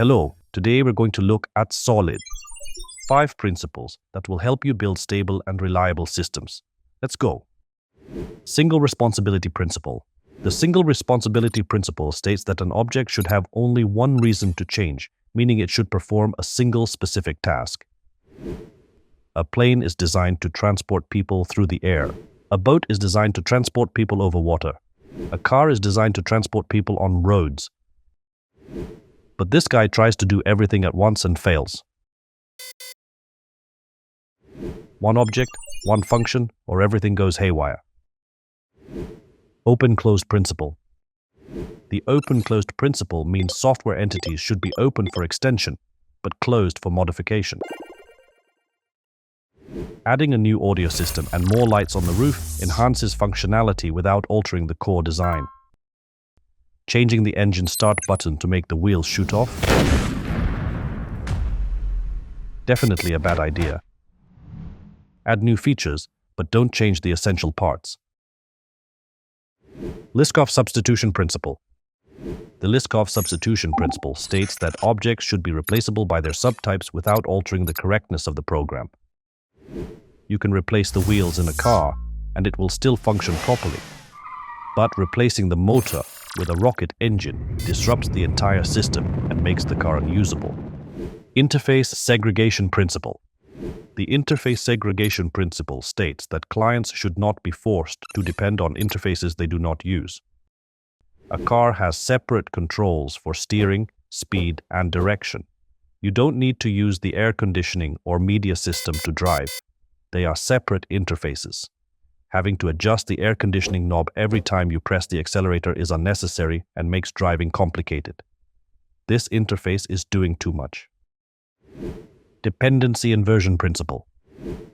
Hello, today we're going to look at SOLID, 5 principles that will help you build stable and reliable systems. Let's go. Single responsibility principle. The single responsibility principle states that an object should have only one reason to change, meaning it should perform a single specific task. A plane is designed to transport people through the air. A boat is designed to transport people over water. A car is designed to transport people on roads. But this guy tries to do everything at once and fails. One object, one function, or everything goes haywire. Open-closed principle. The open-closed principle means software entities should be open for extension, but closed for modification. Adding a new audio system and more lights on the roof enhances functionality without altering the core design. Changing the engine start button to make the wheels shoot off? Definitely a bad idea. Add new features, but don't change the essential parts. Liskov Substitution Principle. The Liskov Substitution Principle states that objects should be replaceable by their subtypes without altering the correctness of the program. You can replace the wheels in a car, and it will still function properly. But replacing the motor with a rocket engine disrupts the entire system and makes the car unusable. Interface Segregation Principle. The Interface Segregation Principle states that clients should not be forced to depend on interfaces they do not use. A car has separate controls for steering, speed, and direction. You don't need to use the air conditioning or media system to drive. They are separate interfaces. Having to adjust the air conditioning knob every time you press the accelerator is unnecessary and makes driving complicated. This interface is doing too much. Dependency Inversion Principle.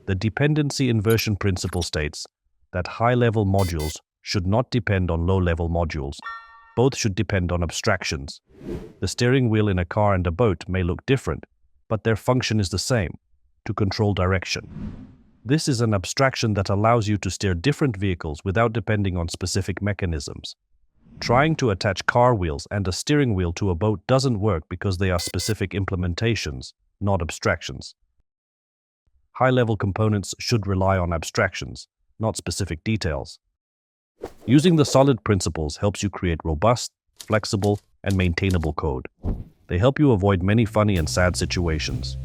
The Dependency Inversion Principle states that high-level modules should not depend on low-level modules. Both should depend on abstractions. The steering wheel in a car and a boat may look different, but their function is the same: to control direction. This is an abstraction that allows you to steer different vehicles without depending on specific mechanisms. Trying to attach car wheels and a steering wheel to a boat doesn't work because they are specific implementations, not abstractions. High-level components should rely on abstractions, not specific details. Using the SOLID principles helps you create robust, flexible, and maintainable code. They help you avoid many funny and sad situations.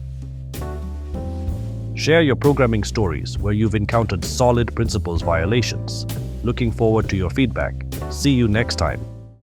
Share your programming stories where you've encountered SOLID principles violations. Looking forward to your feedback. See you next time.